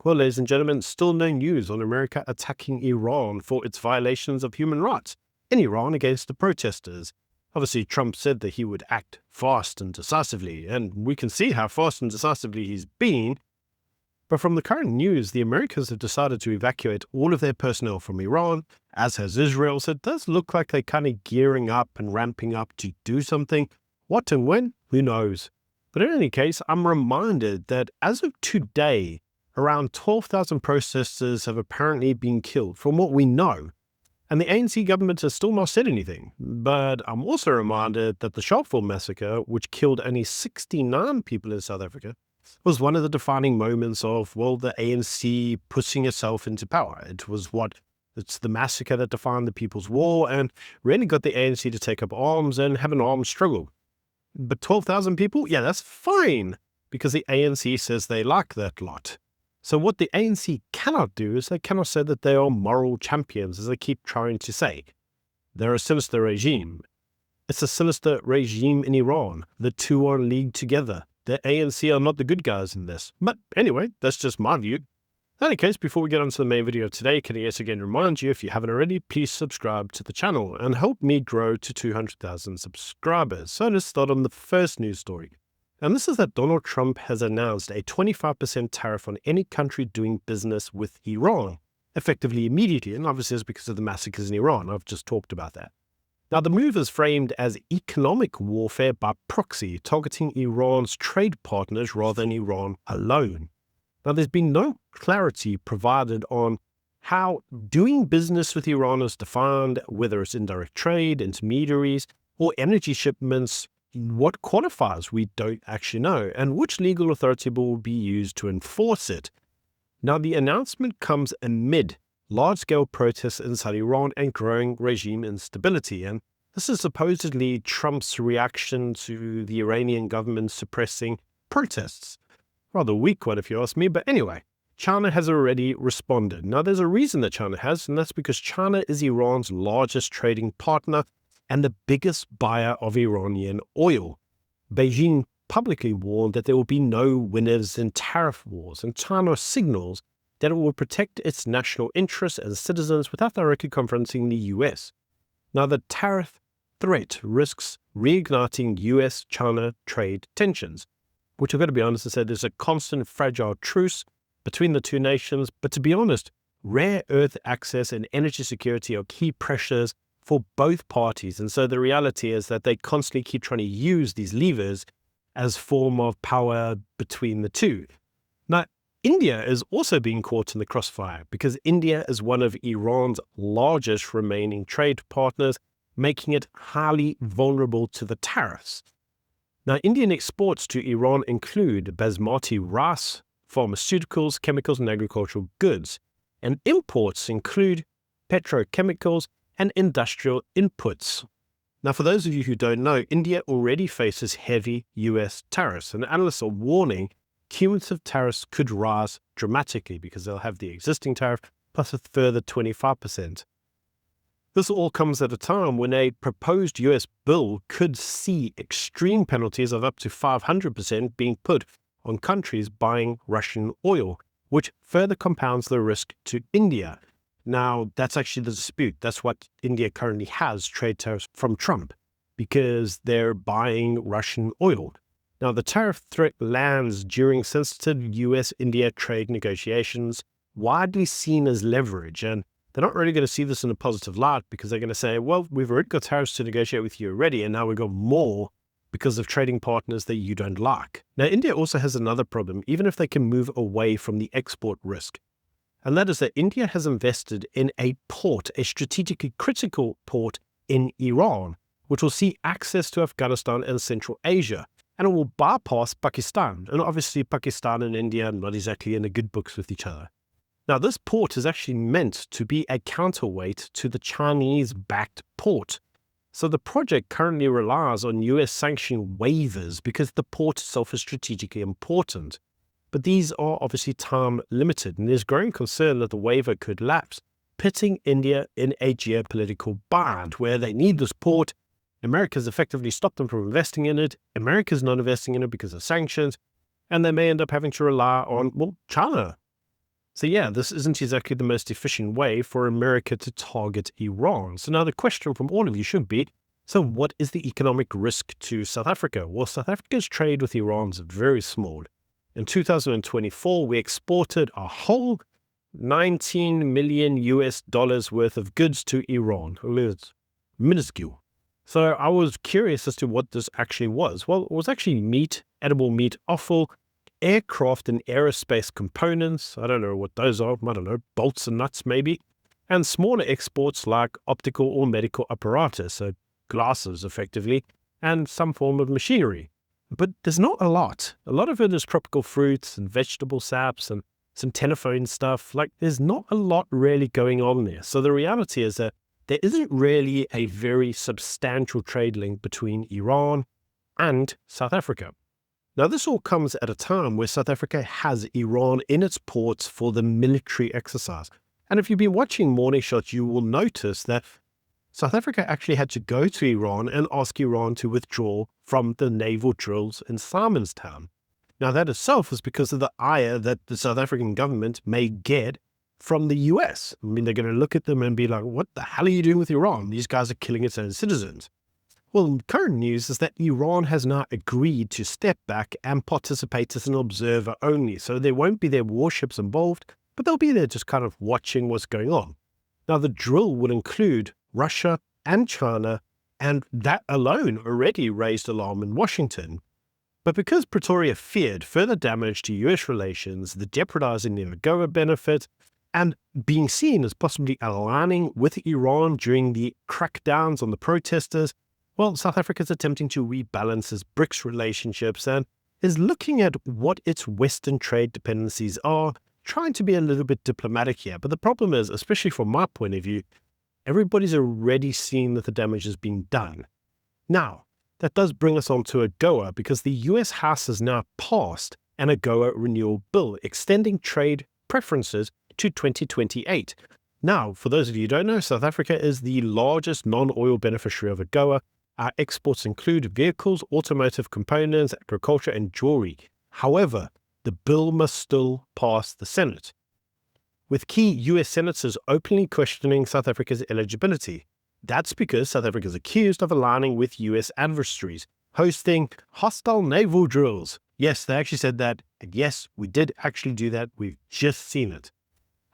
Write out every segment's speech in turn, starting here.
Well, ladies and gentlemen, still no news on America attacking Iran for its violations of human rights in Iran against the protesters. Obviously, Trump said that he would act fast and decisively, and we can see how fast and decisively he's been. But from the current news, the Americans have decided to evacuate all of their personnel from Iran, as has Israel, so it does look like they're kind of gearing up and ramping up to do something. What and when? Who knows? But in any case, I'm reminded that as of today, around 12,000 protesters have apparently been killed, from what we know. And the ANC government has still not said anything. But I'm also reminded that the Sharpeville massacre, which killed only 69 people in South Africa, was one of the defining moments of, well, the ANC pushing itself into power. It's the massacre that defined the People's War and really got the ANC to take up arms and have an armed struggle. But 12,000 people? Yeah, that's fine, because the ANC says they like that lot. So what the ANC cannot do is they cannot say that they are moral champions, as they keep trying to say. They're a sinister regime. It's a sinister regime in Iran. The two are leagued together. The ANC are not the good guys in this. But anyway, that's just my view. In any case, before we get on to the main video today, can I yet again remind you, if you haven't already, please subscribe to the channel and help me grow to 200,000 subscribers. So let's start on the first news story. And this is that Donald Trump has announced a 25% tariff on any country doing business with Iran, effectively immediately, and obviously it's because of the massacres in Iran. I've just talked about that. Now, the move is framed as economic warfare by proxy, targeting Iran's trade partners rather than Iran alone. Now, there's been no clarity provided on how doing business with Iran is defined, whether it's indirect trade, intermediaries, or energy shipments. What qualifies, we don't actually know, and which legal authority will be used to enforce it. Now, the announcement comes amid large-scale protests inside Iran and growing regime instability, and this is supposedly Trump's reaction to the Iranian government suppressing protests. Rather weak one, if you ask me, but anyway, China has already responded. Now, there's a reason that China has, and that's because China is Iran's largest trading partner and the biggest buyer of Iranian oil. Beijing publicly warned that there will be no winners in tariff wars, and China signals that it will protect its national interests and citizens without directly confronting the US. Now, the tariff threat risks reigniting US-China trade tensions, which I've got to be honest and say there's a constant fragile truce between the two nations, but to be honest, rare earth access and energy security are key pressures for both parties, and so the reality is that they constantly keep trying to use these levers as form of power between the two. Now, India is also being caught in the crossfire because India is one of Iran's largest remaining trade partners, making it highly vulnerable to the tariffs. Now, Indian exports to Iran include basmati rice, pharmaceuticals, chemicals, and agricultural goods, and imports include petrochemicals and industrial inputs. Now, for those of you who don't know, India already faces heavy US tariffs, and analysts are warning cumulative tariffs could rise dramatically because they'll have the existing tariff plus a further 25%. This all comes at a time when a proposed US bill could see extreme penalties of up to 500% being put on countries buying Russian oil, which further compounds the risk to India. Now, that's actually the dispute. That's what India currently has, trade tariffs from Trump, because they're buying Russian oil. Now, the tariff threat lands during sensitive US-India trade negotiations, widely seen as leverage, and they're not really going to see this in a positive light because they're going to say, well, we've already got tariffs to negotiate with you already, and now we've got more because of trading partners that you don't like. Now, India also has another problem, even if they can move away from the export risk. And that is that India has invested in a port, a strategically critical port in Iran, which will see access to Afghanistan and Central Asia, and it will bypass Pakistan. And obviously Pakistan and India are not exactly in the good books with each other. Now, this port is actually meant to be a counterweight to the Chinese-backed port. So the project currently relies on US sanction waivers because the port itself is strategically important. But these are obviously time limited, and there's growing concern that the waiver could lapse, pitting India in a geopolitical bind where they need this port. America's effectively stopped them from investing in it. America's not investing in it because of sanctions, and they may end up having to rely on, well, China. So yeah, this isn't exactly the most efficient way for America to target Iran. So now the question from all of you should be, so what is the economic risk to South Africa? Well, South Africa's trade with Iran is very small. In 2024, we exported a whole 19 million US dollars worth of goods to Iran. It's minuscule. So I was curious as to what this actually was. Well, it was actually meat, edible meat offal, aircraft and aerospace components. I don't know what those are. I don't know, bolts and nuts maybe. And smaller exports like optical or medical apparatus, so glasses effectively, and some form of machinery. But there's not a lot. A lot of it is tropical fruits and vegetable saps and some telephone stuff. Like, there's not a lot really going on there. So the reality is that there isn't really a very substantial trade link between Iran and South Africa. Now, this all comes at a time where South Africa has Iran in its ports for the military exercise. And if you've been watching Morning Shots, you will notice that South Africa actually had to go to Iran and ask Iran to withdraw from the naval drills in Simonstown. Now, that itself is because of the ire that the South African government may get from the US. I mean, they're going to look at them and be like, what the hell are you doing with Iran? These guys are killing its own citizens. Well, current news is that Iran has now agreed to step back and participate as an observer only. So there won't be their warships involved, but they'll be there just kind of watching what's going on. Now, the drill will include Russia and China, and that alone already raised alarm in Washington. But because Pretoria feared further damage to US relations, the jeopardizing the AGOA benefit, and being seen as possibly aligning with Iran during the crackdowns on the protesters, well, South Africa is attempting to rebalance its BRICS relationships and is looking at what its Western trade dependencies are, trying to be a little bit diplomatic here. But the problem is, especially from my point of view, everybody's already seen that the damage has been done. Now, that does bring us on to AGOA, because the US House has now passed an AGOA renewal bill extending trade preferences to 2028. Now, for those of you who don't know, South Africa is the largest non-oil beneficiary of AGOA. Our exports include vehicles, automotive components, agriculture, and jewelry. However, the bill must still pass the Senate, with key US senators openly questioning South Africa's eligibility. That's because South Africa is accused of aligning with US adversaries, hosting hostile naval drills. Yes, they actually said that, and yes, we did actually do that. We've just seen it.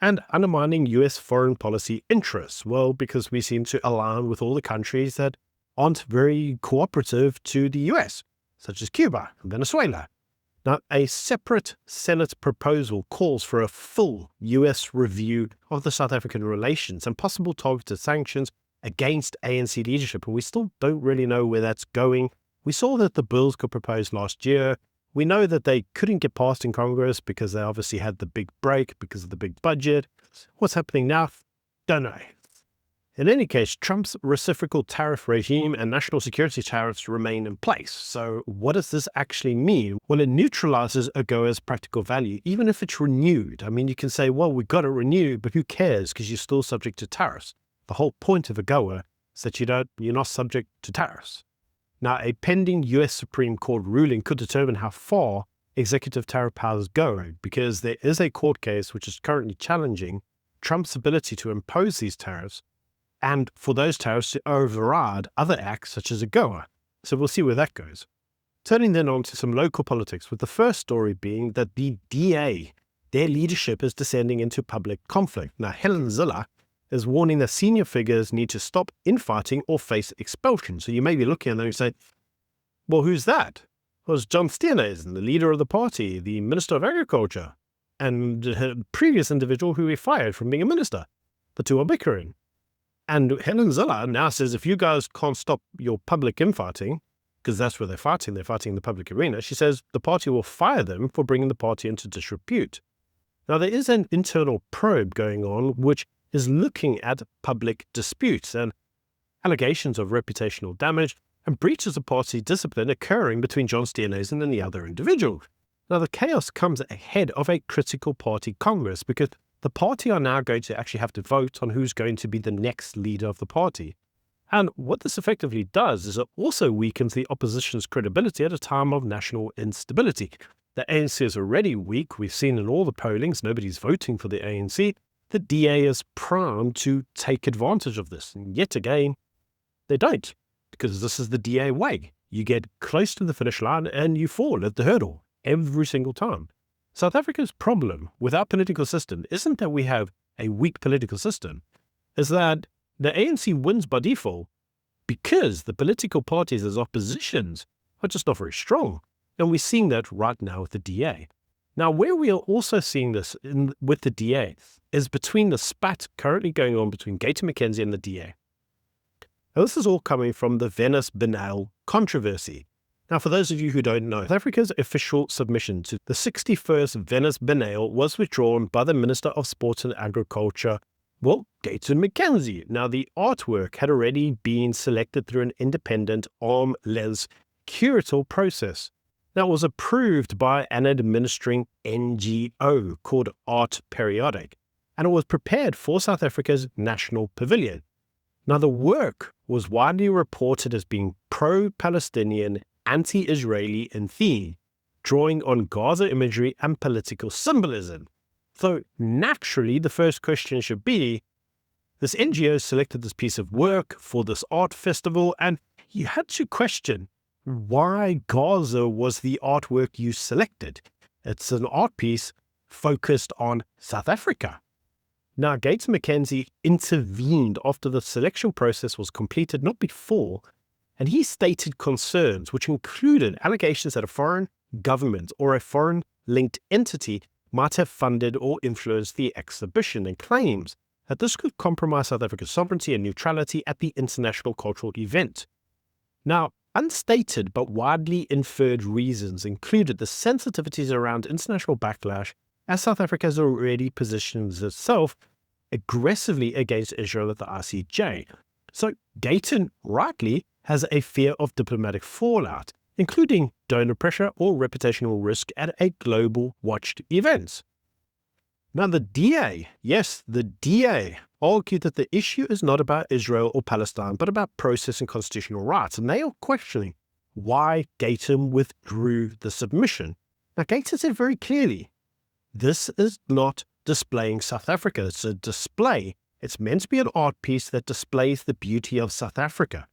And undermining US foreign policy interests. Well, because we seem to align with all the countries that aren't very cooperative to the US, such as Cuba and Venezuela. Now, a separate Senate proposal calls for a full US review of the South African relations and possible targeted sanctions against ANC leadership, and we still don't really know where that's going. We saw that the bills got proposed last year. We know that they couldn't get passed in Congress because they obviously had the big break because of the big budget. What's happening now? Don't know. In any case, Trump's reciprocal tariff regime and national security tariffs remain in place. So what does this actually mean? Well, it neutralizes AGOA's practical value, even if it's renewed. I mean, you can say, well, we got to renew, but who cares? Because you're still subject to tariffs. The whole point of AGOA is that you're not subject to tariffs. Now, a pending US Supreme Court ruling could determine how far executive tariff powers go, because there is a court case which is currently challenging Trump's ability to impose these tariffs, and for those tariffs to override other acts such as AGOA. So we'll see where that goes. Turning then on to some local politics, with the first story being that the DA, their leadership is descending into public conflict. Now, Helen Zille is warning that senior figures need to stop infighting or face expulsion. So you may be looking at them and say, well, who's that? Well, it's John Steenhuisen, the leader of the party, the Minister of Agriculture, and a previous individual who we fired from being a minister. The two are bickering. And Helen Zille now says, if you guys can't stop your public infighting, because that's where they're fighting in the public arena, she says the party will fire them for bringing the party into disrepute. Now, there is an internal probe going on which is looking at public disputes and allegations of reputational damage and breaches of party discipline occurring between John Steenhuisen and the other individual. Now, the chaos comes ahead of a critical party congress, because the party are now going to actually have to vote on who's going to be the next leader of the party. And what this effectively does is it also weakens the opposition's credibility at a time of national instability. The ANC is already weak. We've seen in all the pollings, nobody's voting for the ANC. The DA is primed to take advantage of this. And yet again, they don't, because this is the DA way. You get close to the finish line and you fall at the hurdle every single time. South Africa's problem with our political system isn't that we have a weak political system, is that the ANC wins by default because the political parties as oppositions are just not very strong. And we're seeing that right now with the DA. Now, where we are also seeing this with the DA is between the spat currently going on between Gayton McKenzie and the DA. Now, this is all coming from the Venice Biennale controversy. Now, for those of you who don't know, South Africa's official submission to the 61st Venice Biennale was withdrawn by the Minister of Sport and Agriculture, Gayton McKenzie. Now, the artwork had already been selected through an independent arm's-length curatorial process. That was approved by an administering NGO called Art Periodic, and it was prepared for South Africa's National Pavilion. Now, the work was widely reported as being pro-Palestinian, anti-Israeli in theme, drawing on Gaza imagery and political symbolism. So, naturally, the first question should be, this NGO selected this piece of work for this art festival, and you had to question why Gaza was the artwork you selected. It's an art piece focused on South Africa. Now, Gayton McKenzie intervened after the selection process was completed, not before, and he stated concerns which included allegations that a foreign government or a foreign-linked entity might have funded or influenced the exhibition, and claims that this could compromise South Africa's sovereignty and neutrality at the international cultural event. Now, unstated but widely inferred reasons included the sensitivities around international backlash, as South Africa has already positioned itself aggressively against Israel at the ICJ. So Gayton rightly has a fear of diplomatic fallout, including donor pressure or reputational risk at a global watched event. Now the DA, yes, the DA argued that the issue is not about Israel or Palestine, but about process and constitutional rights, and they are questioning why Gayton withdrew the submission. Now Gayton said very clearly, this is not displaying South Africa, it's a display. It's meant to be an art piece that displays the beauty of South Africa.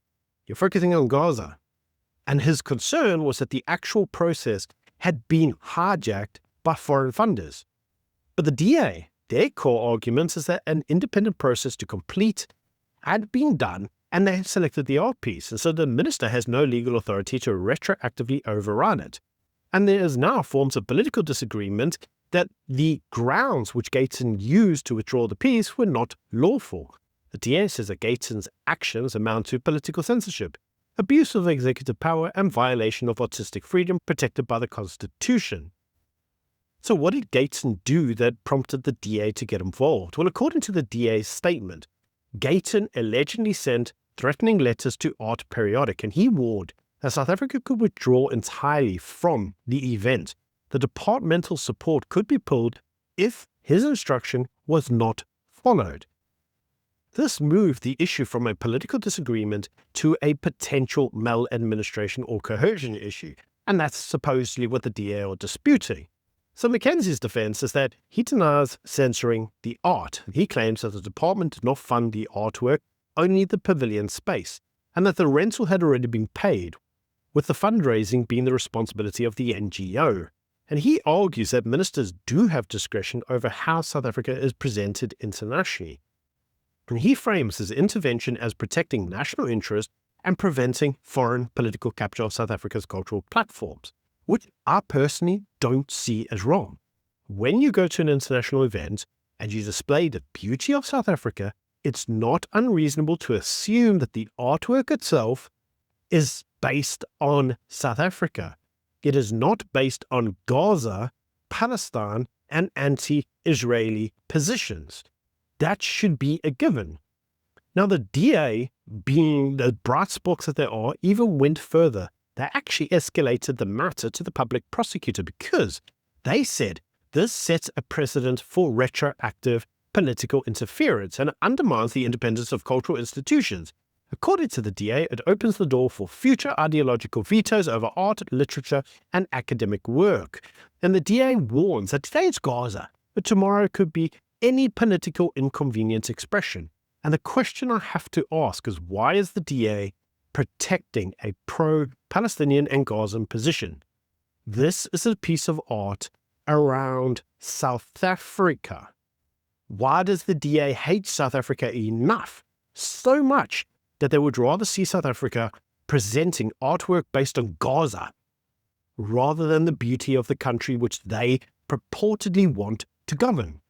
You're focusing on Gaza. And his concern was that the actual process had been hijacked by foreign funders. But the DA, their core argument is that an independent process to complete had been done and they had selected the art piece, and so the minister has no legal authority to retroactively override it. And there is now forms of political disagreement that the grounds which Gayton used to withdraw the piece were not lawful. The DA says that Gayton's actions amount to political censorship, abuse of executive power, and violation of artistic freedom protected by the Constitution. So what did Gayton do that prompted the DA to get involved? Well, according to the DA's statement, Gayton allegedly sent threatening letters to Art Periodic, and he warned that South Africa could withdraw entirely from the event. The departmental support could be pulled if his instruction was not followed. This moved the issue from a political disagreement to a potential maladministration or coercion issue, and that's supposedly what the DA are disputing. So McKenzie's defense is that he denies censoring the art. He claims that the department did not fund the artwork, only the pavilion space, and that the rental had already been paid, with the fundraising being the responsibility of the NGO. And he argues that ministers do have discretion over how South Africa is presented internationally. And he frames his intervention as protecting national interest and preventing foreign political capture of South Africa's cultural platforms, which I personally don't see as wrong. When you go to an international event and you display the beauty of South Africa, it's not unreasonable to assume that the artwork itself is based on South Africa. It is not based on Gaza, Palestine, and anti-Israeli positions. That should be a given. Now, the DA, being the bright sparks that they are, even went further. They actually escalated the matter to the public prosecutor because they said this sets a precedent for retroactive political interference and it undermines the independence of cultural institutions. According to the DA, it opens the door for future ideological vetoes over art, literature, and academic work. And the DA warns that today it's Gaza, but tomorrow could be any political inconvenience expression. And the question I have to ask is, why is the DA protecting a pro-Palestinian and Gazan position? This is a piece of art around South Africa. Why does the DA hate South Africa enough, so much, that they would rather see South Africa presenting artwork based on Gaza rather than the beauty of the country which they purportedly want to govern?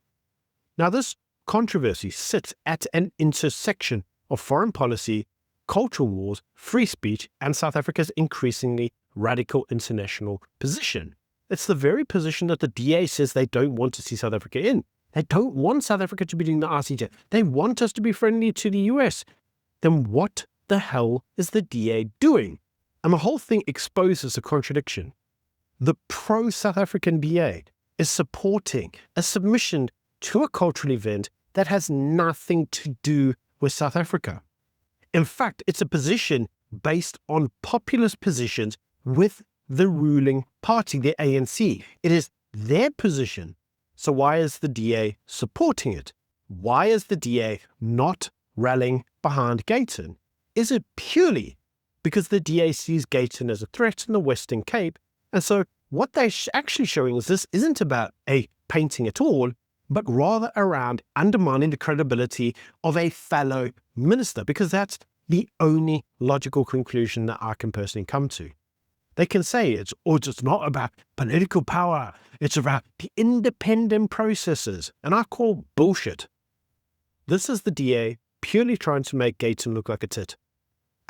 Now, this controversy sits at an intersection of foreign policy, cultural wars, free speech, and South Africa's increasingly radical international position. It's the very position that the DA says they don't want to see South Africa in. They don't want South Africa to be doing the RCJ. They want us to be friendly to the US. Then what the hell is the DA doing? And the whole thing exposes a contradiction. The pro-South African DA is supporting a submission to a cultural event that has nothing to do with South Africa. In fact, it's a position based on populist positions with the ruling party, the ANC. It is their position. So why is the DA supporting it? Why is the DA not rallying behind Gayton? Is it purely because the DA sees Gayton as a threat in the Western Cape? And so what they're actually showing is this isn't about a painting at all, but rather around undermining the credibility of a fellow minister, because that's the only logical conclusion that I can personally come to. They can say it's not about political power, it's about the independent processes, and I call bullshit. This is the DA purely trying to make Gayton look like a tit.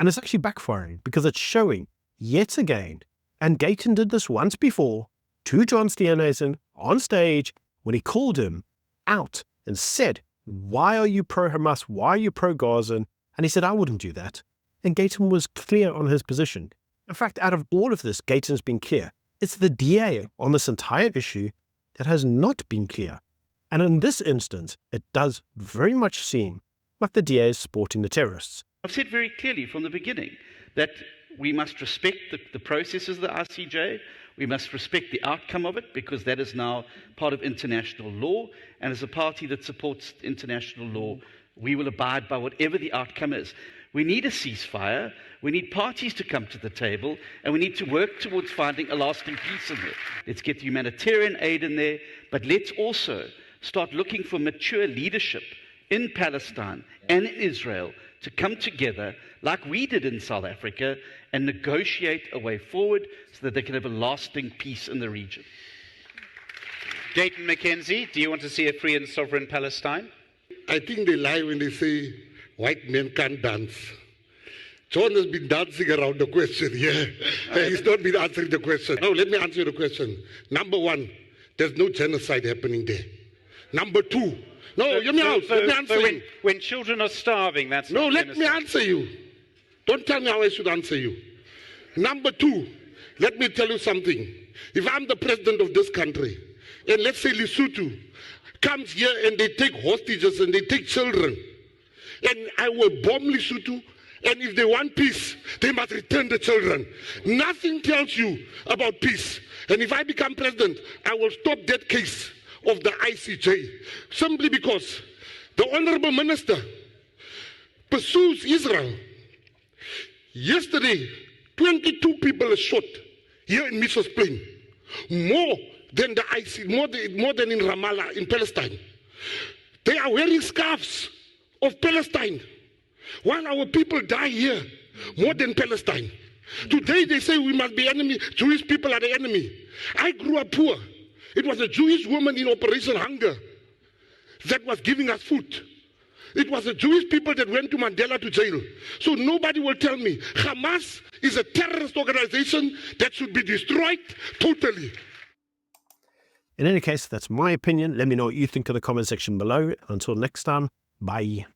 And it's actually backfiring, because it's showing, yet again, and Gayton did this once before, to John Steenhuisen on stage when he called him out and said, "Why are you pro-Hamas? Why are you pro-Gazan?" And he said, "I wouldn't do that." And Gayton was clear on his position. In fact, out of all of this, Gayton's been clear. It's the DA on this entire issue that has not been clear. And in this instance, it does very much seem like the DA is supporting the terrorists. I've said very clearly from the beginning that we must respect the processes of the RCJ. We must respect the outcome of it, because that is now part of international law. And as a party that supports international law, we will abide by whatever the outcome is. We need a ceasefire. We need parties to come to the table, and we need to work towards finding a lasting peace in there. Let's get humanitarian aid in there, but let's also start looking for mature leadership in Palestine and in Israel to come together like we did in South Africa and negotiate a way forward so that they can have a lasting peace in the region. Dayton McKenzie, do you want to see a free and sovereign Palestine? I think they lie when they say white men can't dance. John has been dancing around the question here. He's not been answering the question. No, let me answer the question. Number one, there's no genocide happening there. Number two, let me answer you. When children are starving, that's no, not let genocide. me answer you. Don't tell me how I should answer you. Number two, let me tell you something. If I'm the president of this country, and let's say Lesotho comes here and they take hostages and they take children, and I will bomb Lesotho, and if they want peace, they must return the children. Nothing tells you about peace. And if I become president, I will stop that case of the ICJ, simply because the honorable minister pursues Israel. Yesterday, 22 people are shot here in Missus Plain, more than the IC, more than in Ramallah, in Palestine. They are wearing scarves of Palestine, while our people die here more than Palestine. Today they say we must be enemy. Jewish people are the enemy. I grew up poor. It was a Jewish woman in Operation Hunger that was giving us food. It was the Jewish people that went to Mandela to jail. So nobody will tell me Hamas is a terrorist organization that should be destroyed totally. In any case, that's my opinion. Let me know what you think in the comment section below. Until next time, bye.